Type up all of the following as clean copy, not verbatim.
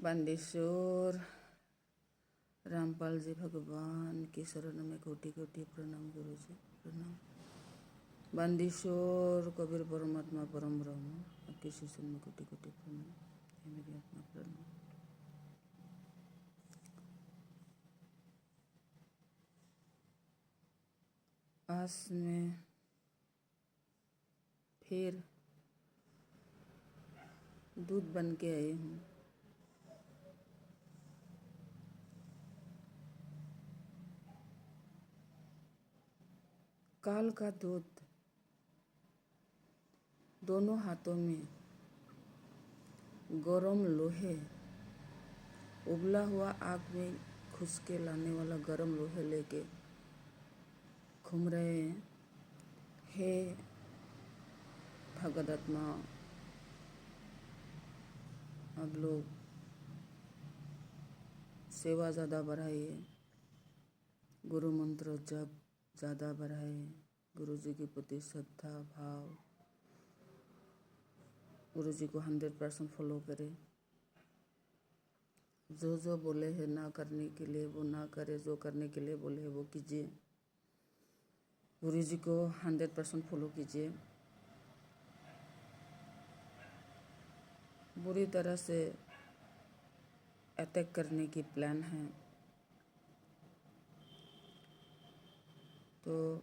बांदेश्वर रामपाल जी भगवान की शरण में कोटि कोटि प्रणाम गुरु जी प्रणाम। बांदेश्वर कबीर परमात्मा परम ब्रह्म आपके शिष्य में कोटि कोटि प्रणाम। हे मेरी आत्मा प्रणाम। आज मैं फिर दूध बन के आई हूँ। काल का दूध दोनों हाथों में गरम लोहे, उबला हुआ आग में घुस के लाने वाला गरम लोहे लेके घूम रहे हैं। हे भगवदात्मा, आप लोग सेवा ज़्यादा बढ़ाइए, गुरु मंत्र जप ज़्यादा बढ़ाइए, गुरु जी के प्रति श्रद्धा भाव, गुरु जी को 100% फॉलो करें। जो बोले हैं ना करने के लिए वो ना करे, जो करने के लिए बोले हैं वो कीजिए। गुरु जी को 100% फॉलो कीजिए। बुरी तरह से अटैक करने की प्लान है, तो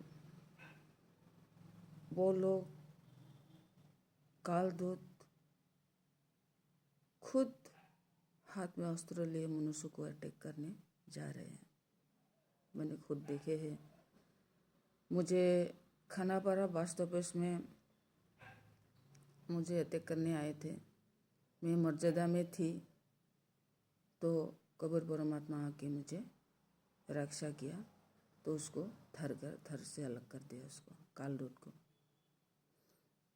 वो लोग काल दूत खुद हाथ में अस्त्र लिए मनुष्य को अटैक करने जा रहे हैं। मैंने खुद देखे हैं। मुझे खाना पड़ा वास्तव में मुझे अटैक करने आए थे। मैं मर्यादा में थी तो कबीर परमात्मा आके मुझे रक्षा किया, तो उसको थर से अलग कर दिया, उसको काल दूत को।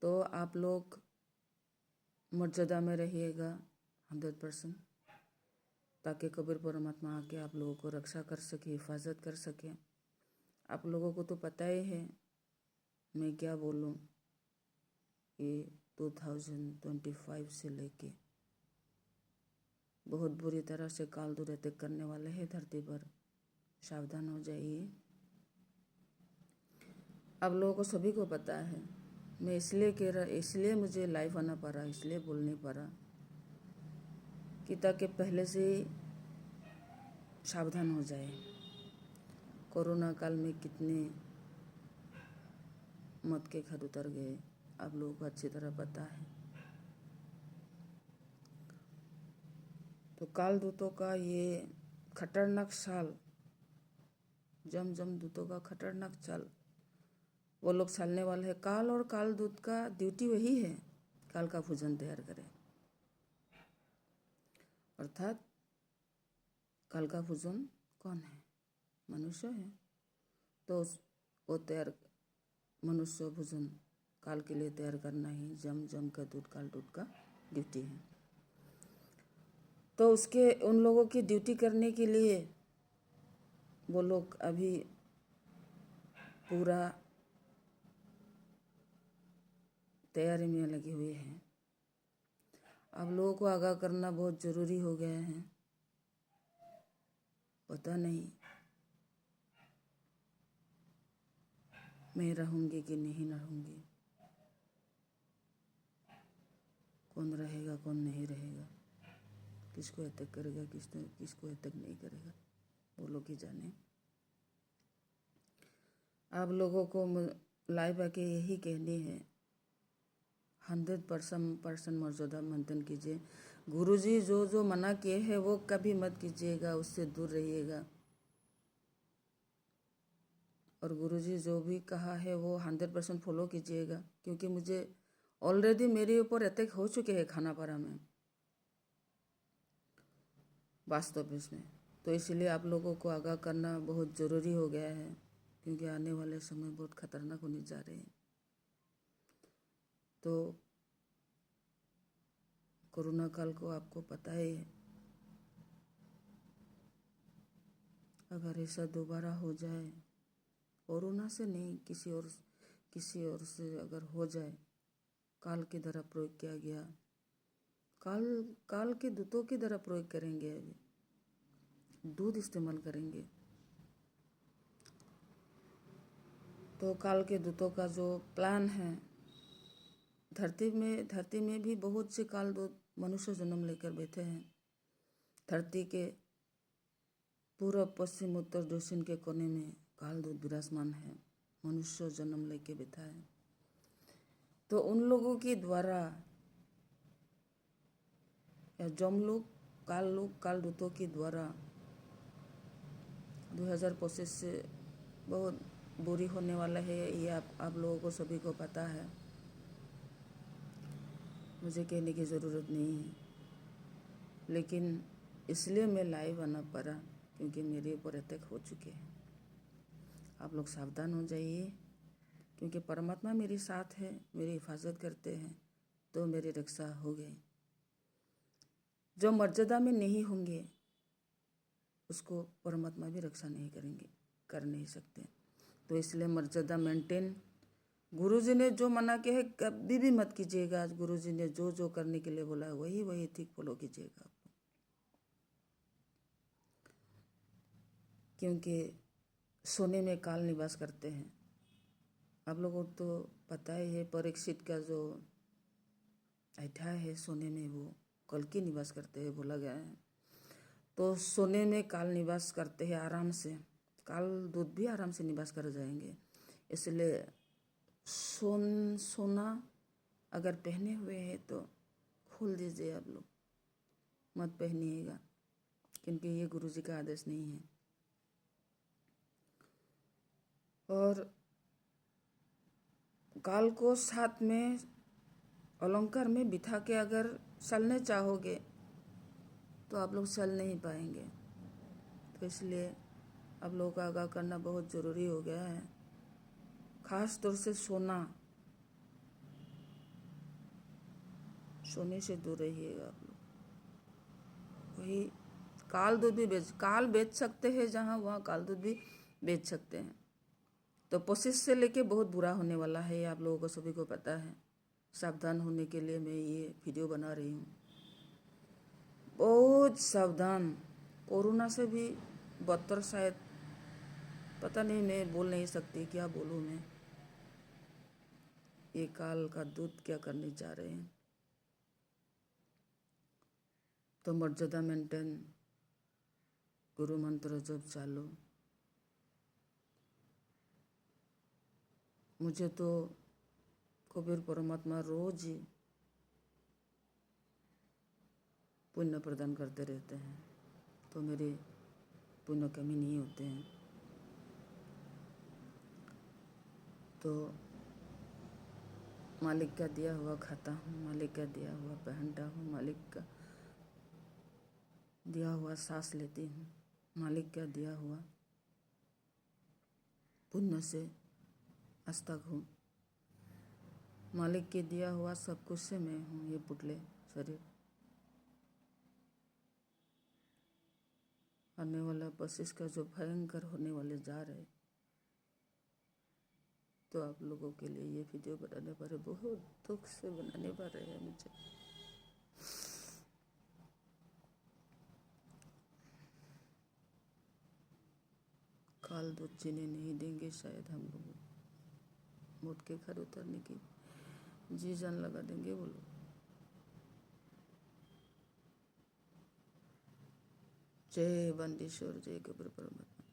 तो आप लोग मर्यादा में रहिएगा 100%, ताकि कबीर परमात्मा आके आप लोगों को रक्षा कर सके, हिफाजत कर सके। आप लोगों को तो पता ही है मैं क्या बोलूँ। ये 2025 से लेके बहुत बुरी तरह से काल दूत अटैक करने वाले हैं धरती पर। सावधान हो जाइए। आप लोगों को सभी को पता है। मैं इसलिए कह रहा, इसलिए मुझे लाइव आना पड़ा, इसलिए बोलने पड़ा कि ताकि पहले से ही सावधान हो जाए। कोरोना काल में कितने मौत के घाट उतर गए, आप लोगों को अच्छी तरह पता है। तो काल दूतों का ये खतरनाक चाल, जम दूतों का खतरनाक चाल वो लोग चलने वाले हैं। काल और काल दूत का ड्यूटी वही है, काल का भोजन तैयार करें। अर्थात काल का भोजन कौन है? मनुष्य है। तो वो तैयार मनुष्य भोजन काल के लिए तैयार करना ही जम का दूध काल दूत का ड्यूटी है। तो उसके उन लोगों की ड्यूटी करने के लिए वो लोग अभी पूरा तैयारी में लगे हुए हैं। आप लोगों को आगाह करना बहुत ज़रूरी हो गया है। पता नहीं मैं रहूँगी कि नहीं रहूँगी, कौन रहेगा कौन नहीं रहेगा, किसको अटैक करेगा किसको अटैक नहीं करेगा, वो लोग ही जाने। आप लोगों को लाइव आके यही कहनी है, 100% मर्यादा मेंटेन कीजिए। गुरुजी जो मना किए हैं वो कभी मत कीजिएगा, उससे दूर रहिएगा। और गुरुजी जो भी कहा है वो 100% फॉलो कीजिएगा, क्योंकि मुझे ऑलरेडी मेरे ऊपर अटैक हो चुके हैं खानापारा में वास्तव में। तो इसलिए आप लोगों को आगाह करना बहुत ज़रूरी हो गया है, क्योंकि आने वाले समय बहुत खतरनाक होने जा रहे हैं। तो कोरोना काल को आपको पता ही है, अगर ऐसा दोबारा हो जाए, कोरोना से नहीं किसी और से अगर हो जाए, काल की तरह प्रयोग किया गया, काल काल के दूतों की तरह प्रयोग करेंगे, अभी दूध इस्तेमाल करेंगे। तो काल के दूतों का जो प्लान है, धरती में भी बहुत से काल दूत मनुष्य जन्म लेकर बैठे हैं। धरती के पूर्व पश्चिम उत्तर दक्षिण के कोने में काल दूत विराजमान है, मनुष्य जन्म लेके बैठा है। तो उन लोगों के द्वारा या जमलोक काल दूतों के द्वारा 2025 से बहुत बुरी होने वाला है, ये आप लोगों को सभी को पता है, मुझे कहने की ज़रूरत नहीं है। लेकिन इसलिए मैं लाइव आना पड़ा क्योंकि मेरे ऊपर अटैक हो चुके हैं। आप लोग सावधान हो जाइए, क्योंकि परमात्मा मेरे साथ है, मेरी हिफाजत करते हैं, तो मेरी रक्षा हो गई। जो मर्यादा में नहीं होंगे उसको परमात्मा भी रक्षा नहीं करेंगे, कर नहीं सकते। तो इसलिए मर्यादा मेंटेन। गुरुजी ने जो मना किया है कभी भी मत कीजिएगा। आज गुरुजी ने जो जो करने के लिए बोला है वही ठीक फॉलो कीजिएगा आप लोग, क्योंकि सोने में काल निवास करते हैं। आप लोगों को तो पता ही है, परीक्षित का जो अध्याय है सोने में, वो कल की निवास करते हैं बोला गया है। तो सोने में काल निवास करते हैं आराम से, काल दूत भी आराम से निवास कर जाएंगे। इसलिए सोना अगर पहने हुए है तो खोल दीजिए, आप लोग मत पहनिएगा, क्योंकि ये गुरुजी का आदेश नहीं है। और काल को साथ में अलंकार में बिठा के अगर चलने चाहोगे तो आप लोग चल नहीं पाएंगे। तो इसलिए आप लोगों का आगाह करना बहुत ज़रूरी हो गया है। खास तौर से सोने से दूर रहिएगा आप लोग। वही काल बेच सकते हैं जहाँ, वहाँ काल दूध भी बेच सकते हैं। तो कोशिश से लेके बहुत बुरा होने वाला है, आप लोगों को सभी को पता है। सावधान होने के लिए मैं ये वीडियो बना रही हूँ। बहुत सावधान। कोरोना से भी बदतर शायद, पता नहीं, मैं बोल नहीं सकती, क्या बोलूँ मैं। ये काल का दूत क्या करने जा रहे हैं। तो मर्यादा मेंटेन, गुरु मंत्र जप चालू। मुझे तो कबीर परमात्मा रोज ही पुण्य प्रदान करते रहते हैं, तो मेरे पुण्य कमी नहीं होते हैं। तो मालिक का दिया हुआ खाता हूँ, मालिक का दिया हुआ पहनता हूँ, मालिक का दिया हुआ सांस लेती हूँ, मालिक का दिया हुआ पुण्य से आज तक हूँ, मालिक के दिया हुआ सब कुछ से मैं हूँ। ये पुतले शरीर आने वाला 25 का जो भयंकर होने वाले जा रहे, तो आप लोगों के लिए ये वीडियो बनाने पड़े, बहुत दुख से बनाने पड़ रहे हैं मुझे। काल दूत जीने नहीं देंगे शायद हम लोग, मौत के घर उतरने की जी जान लगा देंगे वो लोग। जय बंदीश्वर, जय कबीर परमात्मा।